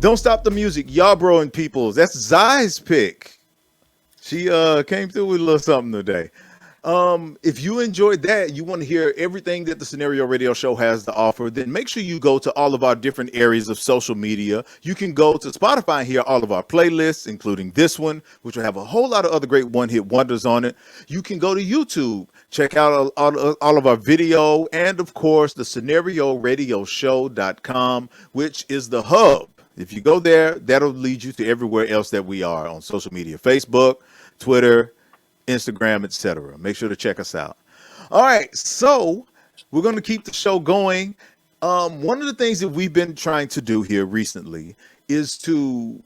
Don't Stop the Music, Yarbrough and Peoples. That's Zai's pick. She came through with a little something today. If you enjoyed that, you want to hear everything that the Scenario Radio Show has to offer, then make sure you go to all of our different areas of social media. You can go to Spotify and hear all of our playlists, including this one, which will have a whole lot of other great one-hit wonders on it. You can go to YouTube, check out all of our video, and of course, the scenarioradioshow.com, which is the hub. If you go there, that'll lead you to everywhere else that we are on social media: Facebook, Twitter, Instagram, etc. Make sure to check us out. All right, so we're going to keep the show going. One of the things that we've been trying to do here recently is to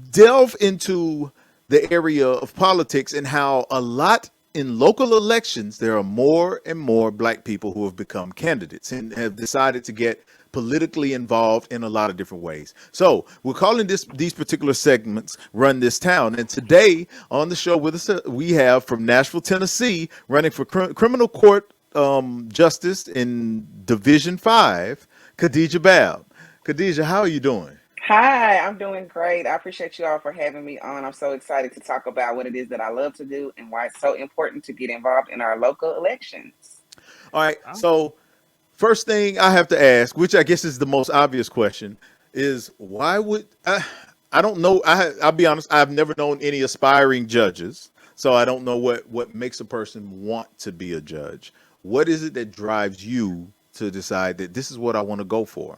delve into the area of politics and how a lot in local elections, there are more and more black people who have become candidates and have decided to get politically involved in a lot of different ways. So we're calling these particular segments Run This Town. And today on the show with us, we have from Nashville, Tennessee, running for criminal court justice in Division 5, Khadija Babb. Khadija, how are you doing? Hi, I'm doing great. I appreciate you all for having me on. I'm so excited to talk about what it is that I love to do and why it's so important to get involved in our local elections. All right. So first thing I have to ask, which I guess is the most obvious question, is why would I don't know. I'll be honest. I've never known any aspiring judges, so I don't know what makes a person want to be a judge. What is it that drives you to decide that this is what I want to go for?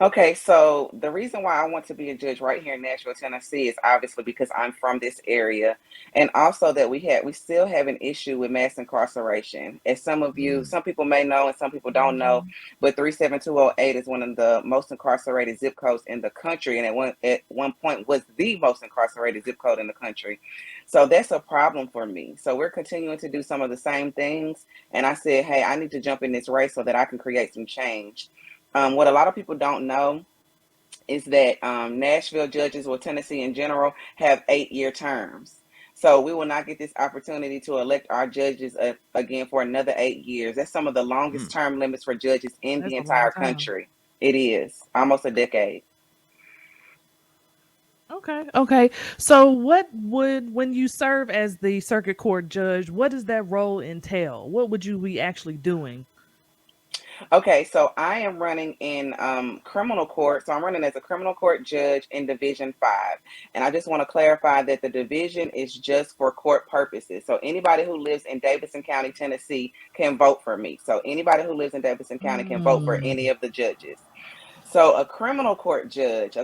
Okay, so the reason why I want to be a judge right here in Nashville, Tennessee is obviously because I'm from this area, and also that we still have an issue with mass incarceration. As Mm. some people may know and some people don't know, but 37208 is one of the most incarcerated zip codes in the country, and at one point was the most incarcerated zip code in the country. So that's a problem for me. So we're continuing to do some of the same things, and I said, hey, I need to jump in this race so that I can create some change. What a lot of people don't know is that Nashville judges, or Tennessee in general, have 8-year terms. So we will not get this opportunity to elect our judges again for another 8 years. That's some of the longest Mm. term limits for judges in That's the a long entire time. country. It is almost a decade. Okay, okay. So when you serve as the circuit court judge, what does that role entail? What would you be actually doing? Okay, so I am running in criminal court. So I'm running as a criminal court judge in Division 5. And I just want to clarify that the division is just for court purposes. So anybody who lives in Davidson County, Tennessee can vote for me. So anybody who lives in Davidson County can vote for any Mm, of the judges. So a criminal court judge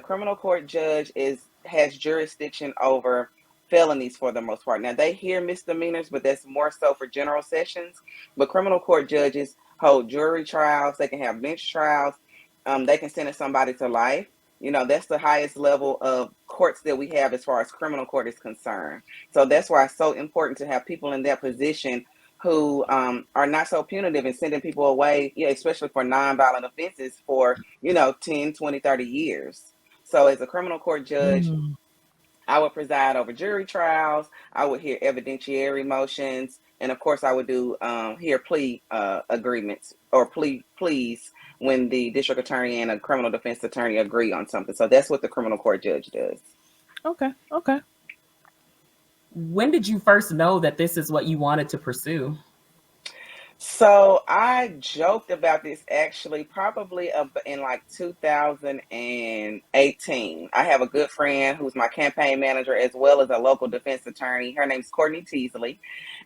has jurisdiction over felonies for the most part. Now they hear misdemeanors, but that's more so for general sessions. But criminal court judges hold jury trials. They can have bench trials. They can sentence somebody to life. That's the highest level of courts that we have as far as criminal court is concerned. So that's why it's so important to have people in that position who are not so punitive and sending people away, especially for nonviolent offenses for 10, 20, 30 years. So as a criminal court judge, mm. I would preside over jury trials. I would hear evidentiary motions, and of course, I would do hear plea agreements or pleas when the district attorney and a criminal defense attorney agree on something. So that's what the criminal court judge does. Okay, okay. When did you first know that this is what you wanted to pursue? So I joked about this actually probably in like 2018. I have a good friend who's my campaign manager as well as a local defense attorney. Her name's Courtney Teasley.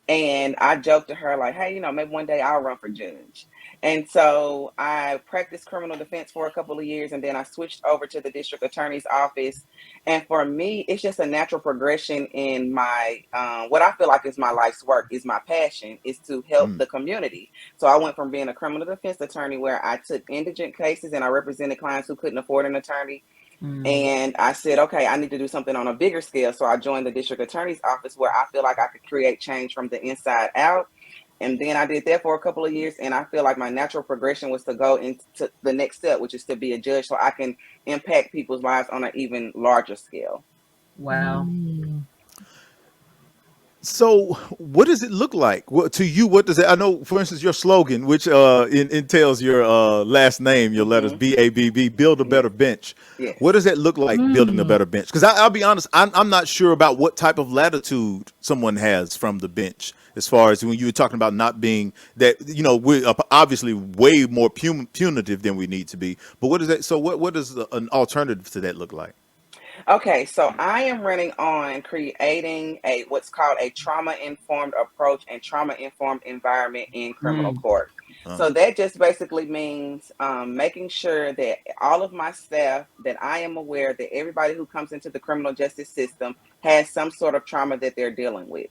And I joked to her, like, hey, maybe one day I'll run for judge. And so I practiced criminal defense for a couple of years, and then I switched over to the district attorney's office. And for me, it's just a natural progression in my, what I feel like is my life's work, is my passion, is to help Mm. the community. So I went from being a criminal defense attorney where I took indigent cases and I represented clients who couldn't afford an attorney, Mm. and I said, okay, I need to do something on a bigger scale. So I joined the district attorney's office where I feel like I could create change from the inside out. And then I did that for a couple of years. And I feel like my natural progression was to go into the next step, which is to be a judge so I can impact people's lives on an even larger scale. Wow. Mm. So, what does it look like? What, to you, what does it? I know, for instance, your slogan, which entails your last name, your letters Mm-hmm. BABB, build a better Yes. bench. What Yes. does that look like, building a Mm. better bench? Because I'll be honest, I'm not sure about what type of latitude someone has from the bench, as far as when you were talking about not being that, we're obviously way more punitive than we need to be. But what is that? So, what does an alternative to that look like? Okay, so I am running on creating a what's called a trauma-informed approach and trauma-informed environment in criminal Mm. court. Uh, So that just basically means making sure that all of my staff, that I am aware that everybody who comes into the criminal justice system has some sort of trauma that they're dealing with.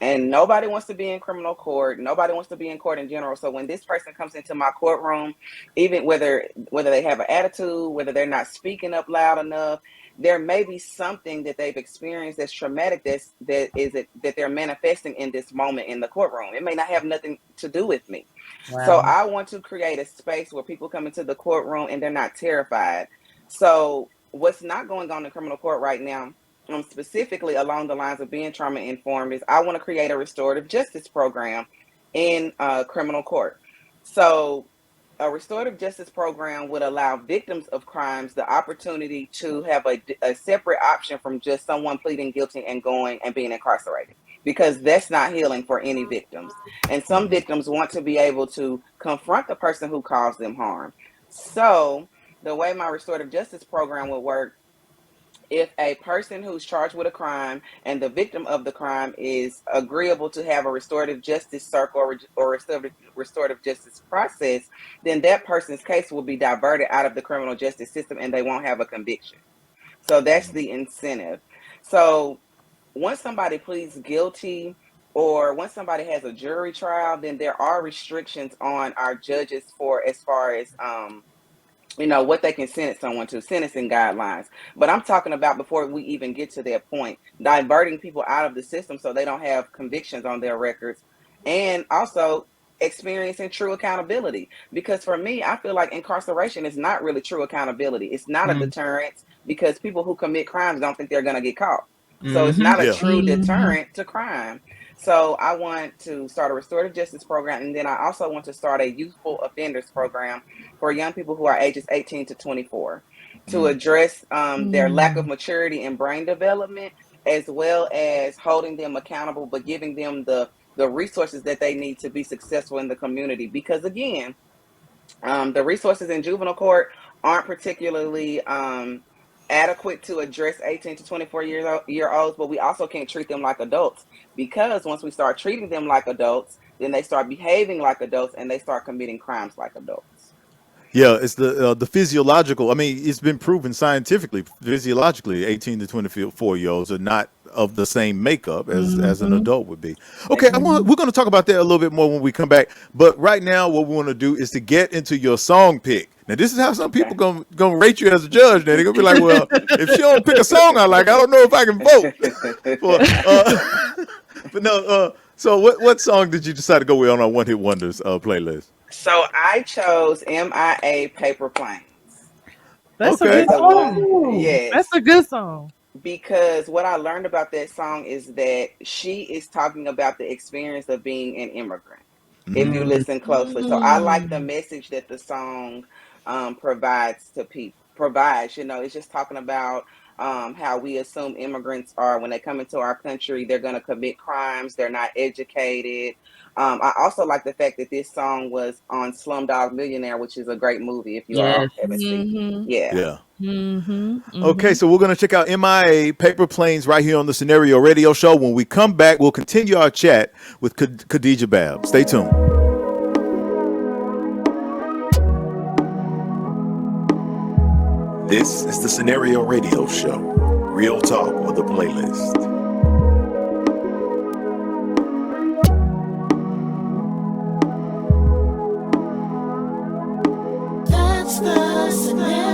And nobody wants to be in criminal court. Nobody wants to be in court in general. So when this person comes into my courtroom, even whether they have an attitude, whether they're not speaking up loud enough, there may be something that they've experienced that's traumatic, that they're manifesting in this moment in the courtroom. It may not have nothing to do with me. So Wow. I want to create a space where people come into the courtroom and they're not terrified. So what's not going on in criminal court right now, specifically along the lines of being trauma informed, is I want to create a restorative justice program in criminal court. So a restorative justice program would allow victims of crimes the opportunity to have a separate option from just someone pleading guilty and going and being incarcerated, because that's not healing for any victims. And some mhm. victims want to be able to confront the person who caused them harm. So the way my restorative justice program would work, if a person who's charged with a crime and the victim of the crime is agreeable to have a restorative justice circle, or restorative justice process, then that person's case will be diverted out of the criminal justice system and they won't have a conviction. So that's the incentive. So once somebody pleads guilty, or once somebody has a jury trial, then there are restrictions on our judges for, as far as what they can sentence someone to, sentencing guidelines. But I'm talking about before we even get to that point, diverting people out of the system so they don't have convictions on their records, and also experiencing true accountability. Because for me, I feel like incarceration is not really true accountability. It's not a Mm. deterrent, because people who commit crimes don't think they're going to get caught. So it's Mm-hmm. not a Yeah. true Mhm. deterrent to crime. So I want to start a restorative justice program, and then I also want to start a youthful offenders program for young people who are ages 18 to 24, to Mm. address their lack of Mm. maturity and brain development, as well as holding them accountable, but giving them the resources that they need to be successful in the community. Because again, the resources in juvenile court aren't particularly adequate to address 18 to year olds, but we also can't treat them like adults, because once we start treating them like adults, then they start behaving like adults and they start committing crimes like adults. Yeah, it's the physiological. I mean, it's been proven scientifically, physiologically, 18 to 24-year-olds are not of the same makeup as an Mhm. adult would be. Okay, Exactly. we're going to talk about that a little bit more when we come back. But right now, what we want to do is to get into your song pick. Now, this is how some people Okay. gonna rate you as a judge. Now they're gonna be like, well, if she don't pick a song I like, I don't know if I can vote for. But no. So what song did you decide to go with on our One Hit Wonders playlist? So I chose MIA Paper Planes That's a Okay. as good the one. song. Oh. That's Yes. a good song. Because what I learned about that song is that she is talking about the experience of being an immigrant, if you Mm-hmm. Mm. listen closely. So I like the Mm. message that the song provides to people. Provides, it's just talking about how we assume immigrants are, when they come into our country, they're going to commit crimes. They're not educated. I also like the fact that this song was on Slumdog Millionaire, which is a great movie if you all Yes. haven't seen it. Mhm. Yeah. Yeah. Mhm. Okay, Mhm. so we're going to check out MIA Paper Planes right here on the Scenario Radio Show. When we come back, we'll continue our chat with Khadija Babb. Stay tuned. This is the Scenario Radio Show. Real talk with a playlist. That's the scenario.